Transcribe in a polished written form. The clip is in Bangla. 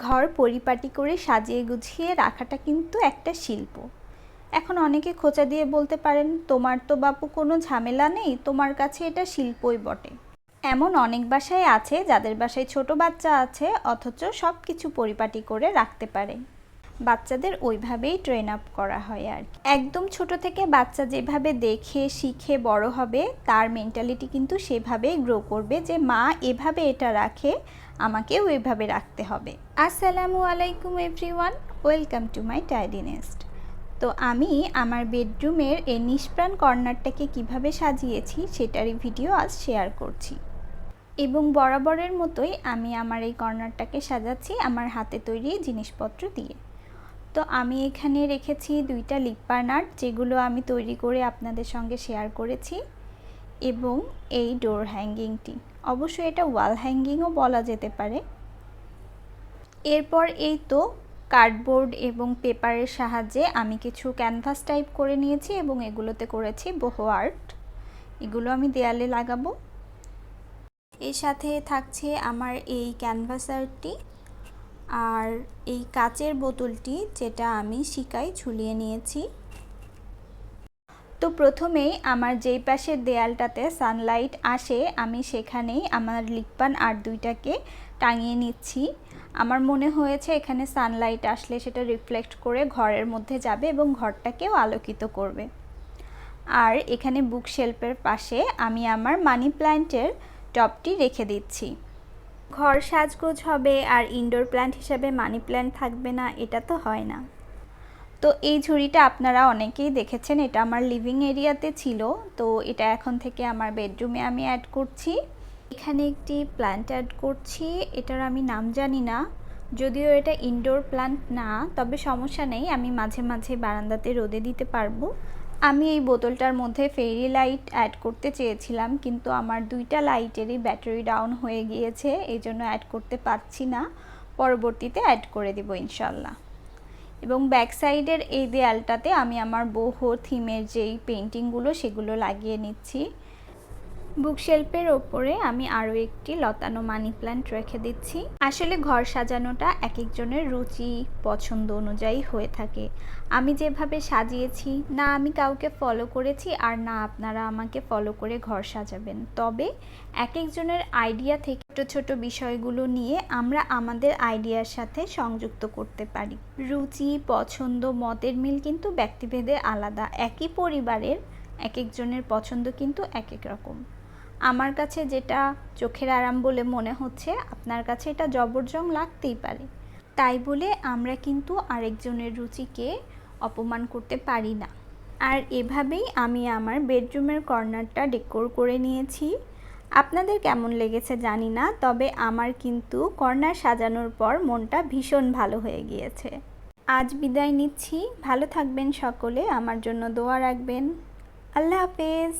ঘর পরিপাটি করে সাজিয়ে গুছিয়ে রাখাটা কিন্তু একটা শিল্প। এখন অনেকে খোঁচা দিয়ে বলতে পারেন, তোমার তো বাপু কোনো ঝামেলা নেই, তোমার কাছে এটা শিল্পই বটে। এমন অনেক বাসায় আছে যাদের বাসায় ছোট বাচ্চা আছে অথচ সব কিছু পরিপাটি করে রাখতে পারে। বাচ্চাদের ওইভাবেই ট্রেন আপ করা হয় আর একদম ছোট থেকে বাচ্চা যেভাবে দেখে শিখে বড় হবে তার মেন্টালিটি কিন্তু সেভাবেই গ্রো করবে যে মা এভাবে এটা রাখে, আমাকেও এভাবে রাখতে হবে। আসসালামু আলাইকুম everyone, welcome to my tidy nest. তো আমি আমার বেডরুমের এই নিষ্প্রাণ কর্নারটাকে কিভাবে সাজিয়েছি সেটারই ভিডিও আজ শেয়ার করছি। এবং বরাবরের মতোই আমি আমার এই কর্নারটাকে সাজাচ্ছি আমার হাতে তৈরি জিনিসপত্র দিয়ে। তো আমি এখানে রেখেছি 2টা লিপ বার্নার, যেগুলো আমি তৈরি করে আপনাদের সঙ্গে শেয়ার করেছি, এবং এই ডোর হ্যাঙ্গিংটি, অবশ্যই এটা ওয়াল হ্যাঙ্গিংও বলা যেতে পারে। এরপর এই তো কার্ডবোর্ড এবং পেপারের সাহায্যে আমি কিছু ক্যানভাস টাইপ করে নিয়েছি এবং এগুলোতে করেছি বহু আর্ট। এগুলো আমি দেয়ালে লাগাবো। এর সাথে থাকছে আমার এই ক্যানভাস আর্টটি আর এই কাচের বোতলটি, যেটা আমি শিকায় ঝুলিয়ে নিয়েছি। তো প্রথমেই আমার যেই পাশের দেয়ালটাতে সানলাইট আসে আমি সেখানেই আমার লিপ বার্ন আর 2টাকে টাঙিয়ে নিচ্ছি। আমার মনে হয়েছে এখানে সানলাইট আসলে সেটা রিফ্লেক্ট করে ঘরের মধ্যে যাবে এবং ঘরটাকেও আলোকিত করবে। আর এখানে বুক শেলফের পাশে আমি আমার মানি প্ল্যান্টের টবটি রেখে দিচ্ছি। ঘর সাজগোজ হবে আর ইনডোর প্ল্যান্ট হিসাবে মানি প্ল্যান্ট থাকবে না, এটা তো হয় না। তো এই ঝুড়িটা আপনারা অনেকেই দেখেছেন, এটা আমার লিভিং এরিয়াতে ছিল, তো এটা এখন থেকে আমার বেডরুমে আমি অ্যাড করছি। এখানে একটি প্ল্যান্ট অ্যাড করছি, এটার আমি নাম জানি না, যদিও এটা ইনডোর প্ল্যান্ট না, তবে সমস্যা নেই, আমি মাঝে মাঝে বারান্দাতে রোদে দিতে পারবো। আমি এই বোতলটার মধ্যে ফেরি লাইট অ্যাড করতে চেয়েছিলাম, কিন্তু আমার 2টা লাইটেরই ব্যাটারি ডাউন হয়ে গিয়েছে, এই জন্য অ্যাড করতে পারছি না। পরবর্তীতে অ্যাড করে দিব ইনশাল্লাহ। এবং ব্যাক সাইডের এই দেয়ালটাতে আমি আমার বহু থিমের যেই পেন্টিংগুলো সেগুলো লাগিয়ে নিচ্ছি। বুকশেলফের ওপরে আমি আরও একটি লতানো মানি প্ল্যান্ট রেখে দিচ্ছি। আসলে ঘর সাজানোটা এক একজনের রুচি পছন্দ অনুযায়ী হয়ে থাকে। আমি যেভাবে সাজিয়েছি, না আমি কাউকে ফলো করেছি আর না আপনারা আমাকে ফলো করে ঘর সাজাবেন, তবে এক একজনের আইডিয়া থেকে ছোটো ছোটো বিষয়গুলো নিয়ে আমরা আমাদের আইডিয়ার সাথে সংযুক্ত করতে পারি। রুচি পছন্দ মতের মিল কিন্তু ব্যক্তিভেদে আলাদা, একই পরিবারের এক একজনের পছন্দ কিন্তু এক এক রকম। আমার কাছে যেটা চোখের আরাম বলে মনে হচ্ছে আপনার কাছে এটা জবরদস্ত লাগতেই পারে, তাই বলে আমরা কিন্তু আরেকজনের রুচিকে অপমান করতে পারি না। আর এভাবেই আমি আমার বেডরুমের কর্নারটা ডেকোর করে নিয়েছি। আপনাদের কেমন লেগেছে জানি না, তবে আমার কিন্তু কর্নার সাজানোর পর মনটা ভীষণ ভালো হয়ে গিয়েছে। আজ বিদায় নিচ্ছি, ভালো থাকবেন সকলে, আমার জন্য দোয়া রাখবেন। আল্লাহ হাফেজ।